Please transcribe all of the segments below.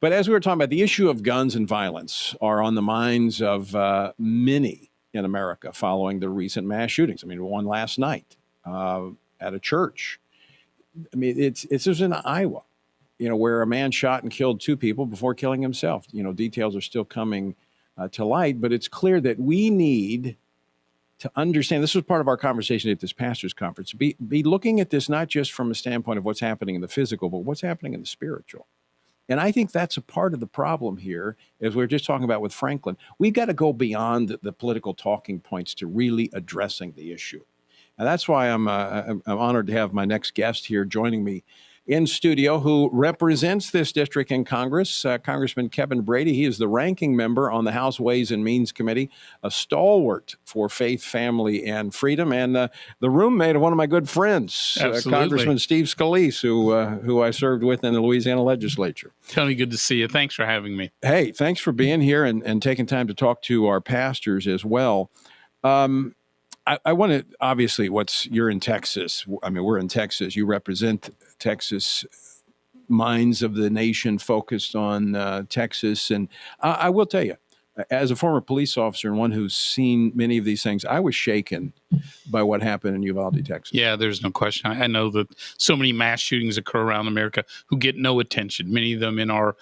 But as we were talking about, the issue of guns and violence are on the minds of many in America following the recent mass shootings. I mean, one last night at a church. I mean, it's just in Iowa, where a man shot and killed 2 people before killing himself. Details are still coming to light, but it's clear that we need to understand. This was part of our conversation at this pastors' conference. Be looking at this not just from a standpoint of what's happening in the physical, but what's happening in the spiritual. And I think that's a part of the problem here, as we were just talking about with Franklin. We've got to go beyond the political talking points to really addressing the issue. And that's why I'm honored to have my next guest here joining me in studio, who represents this district in Congress, Congressman Kevin Brady. He is the ranking member on the House Ways and Means Committee, a stalwart for faith, family, and freedom, and the roommate of one of my good friends, Congressman Steve Scalise, who I served with in the Louisiana legislature. Tony, good to see you. Thanks for having me. Hey, thanks for being here and taking time to talk to our pastors as well. I want to, obviously, you're in Texas. I mean, we're in Texas. You represent Texas, minds of the nation focused on Texas. And I will tell you, as a former police officer and one who's seen many of these things, I was shaken by what happened in Uvalde, Texas. Yeah, there's no question. I know that so many mass shootings occur around America who get no attention, many of them in our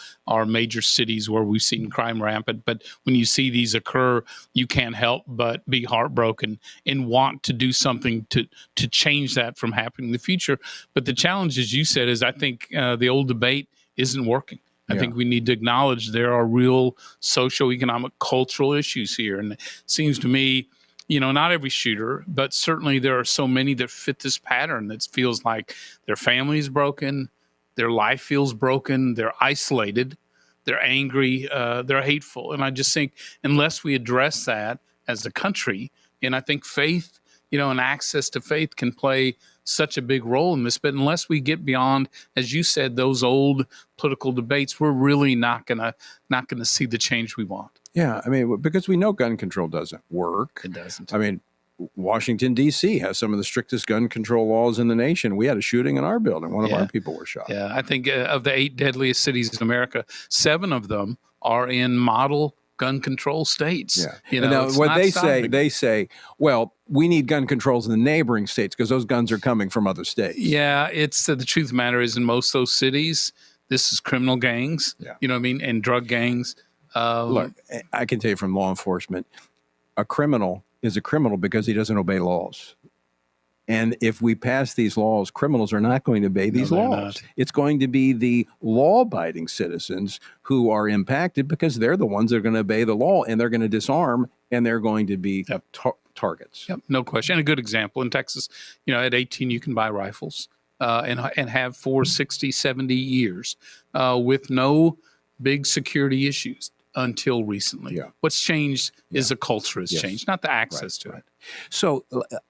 major cities where we've seen crime rampant. But when you see these occur, you can't help but be heartbroken and want to do something to change that from happening in the future. But the challenge, as you said, is I think the old debate isn't working. I think we need to acknowledge there are real socioeconomic, cultural issues here. And it seems to me, not every shooter, but certainly there are so many that fit this pattern that feels like their family is broken, their life feels broken, they're isolated, they're angry, they're hateful. And I just think unless we address that as a country, and I think faith, and access to faith can play such a big role in this. But unless we get beyond, as you said, those old political debates, we're really not gonna see the change we want. Yeah, I mean, because we know gun control doesn't work. It doesn't. I mean, Washington, D.C. has some of the strictest gun control laws in the nation. We had a shooting in our building. One of our people were shot. Yeah, I think of the 8 deadliest cities in America, 7 of them are in model gun control states. Yeah. Now, what they say, well, we need gun controls in the neighboring states because those guns are coming from other states. Yeah, it's the truth of the matter is in most of those cities, this is criminal gangs, and drug gangs. Look, I can tell you from law enforcement, a criminal is a criminal because he doesn't obey laws. And if we pass these laws, criminals are not going to obey these laws. It's going to be the law-abiding citizens who are impacted because they're the ones that are going to obey the law, and they're going to disarm, and they're going to be targets. Yep, no question. And a good example in Texas, at 18 you can buy rifles and have for 60, 70 years with no big security issues. Until recently. Yeah. What's changed is the culture has changed, not the access to it. So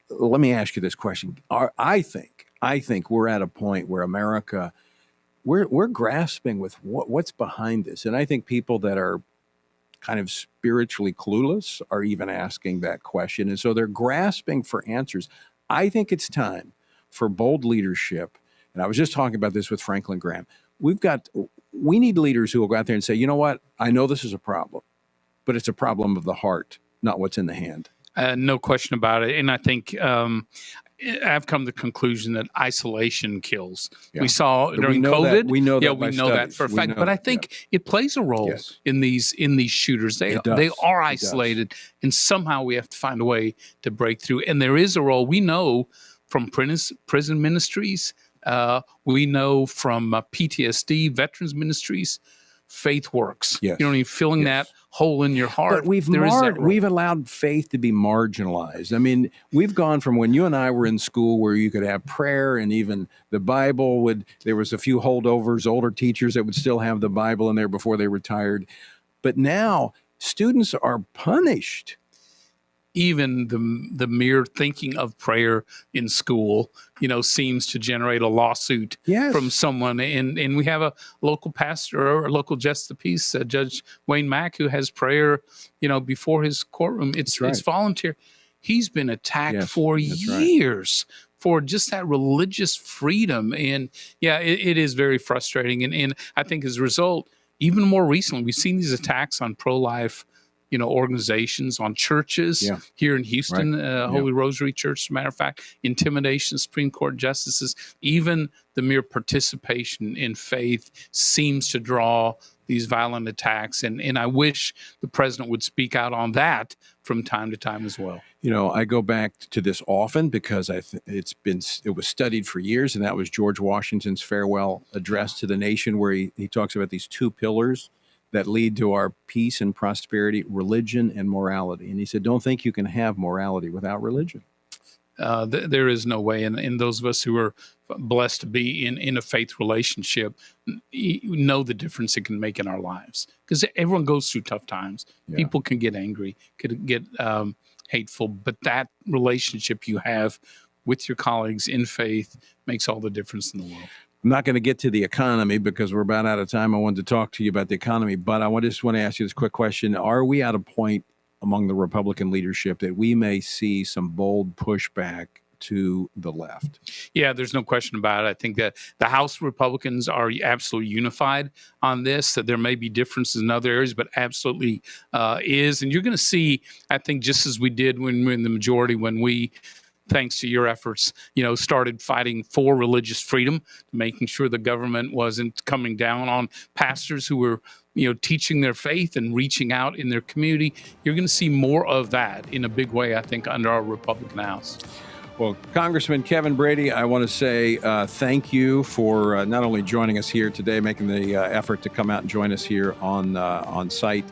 let me ask you this question. I think we're at a point where America, we're grasping with what's behind this. And I think people that are kind of spiritually clueless are even asking that question. And so they're grasping for answers. I think it's time for bold leadership. And I was just talking about this with Franklin Graham. We need leaders who will go out there and say, you know what, I know this is a problem, but it's a problem of the heart, not what's in the hand. No question about it. And I think I've come to the conclusion that isolation kills. Yeah. We saw during COVID. We know that. Yeah, we know that for a fact. But I think it plays a role in these shooters. They are isolated, and somehow we have to find a way to break through. And there is a role we know from prison ministries. We know from PTSD, veterans ministries, faith works. Yes. Filling that hole in your heart. But we've allowed faith to be marginalized. I mean, we've gone from when you and I were in school where you could have prayer and even the Bible there was a few holdovers, older teachers that would still have the Bible in there before they retired. But now students are punished. Even the mere thinking of prayer in school, seems to generate a lawsuit from someone. And we have a local pastor or a local justice of the peace, Judge Wayne Mack, who has prayer, before his courtroom. It's volunteer. He's been attacked for years for just that religious freedom. And it is very frustrating. And I think as a result, even more recently, we've seen these attacks on pro-life, organizations, on churches here in Houston, Holy Rosary Church, as a matter of fact, intimidation, Supreme Court justices, even the mere participation in faith seems to draw these violent attacks. And I wish the president would speak out on that from time to time as well. I go back to this often because it was studied for years, and that was George Washington's farewell address to the nation, where he talks about these two pillars that lead to our peace and prosperity: religion and morality. And he said, don't think you can have morality without religion. There is no way. And those of us who are blessed to be in a faith relationship know the difference it can make in our lives, because everyone goes through tough times. People can get angry, could get hateful, but that relationship you have with your colleagues in faith makes all the difference in the world. I'm not going to get to the economy because we're about out of time. I wanted to talk to you about the economy, but I just want to ask you this quick question. Are we at a point among the Republican leadership that we may see some bold pushback to the left? Yeah, there's no question about it. I think that the House Republicans are absolutely unified on this, that there may be differences in other areas, but absolutely is. And you're going to see, I think, just as we did when we were in the majority, when we, thanks to your efforts, started fighting for religious freedom, making sure the government wasn't coming down on pastors who were, teaching their faith and reaching out in their community. You're going to see more of that in a big way, I think, under our Republican House. Well, Congressman Kevin Brady, I want to say thank you for not only joining us here today, making the effort to come out and join us here on site,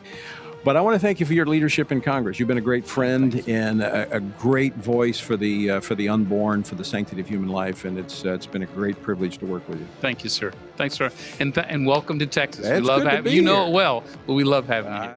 but I want to thank you for your leadership in Congress. You've been a great friend and a great voice for the unborn, for the sanctity of human life, and it's been a great privilege to work with you. Thank you, sir. Thanks, sir, and welcome to Texas. We love good to having be you. Know here. it well, but we love having you.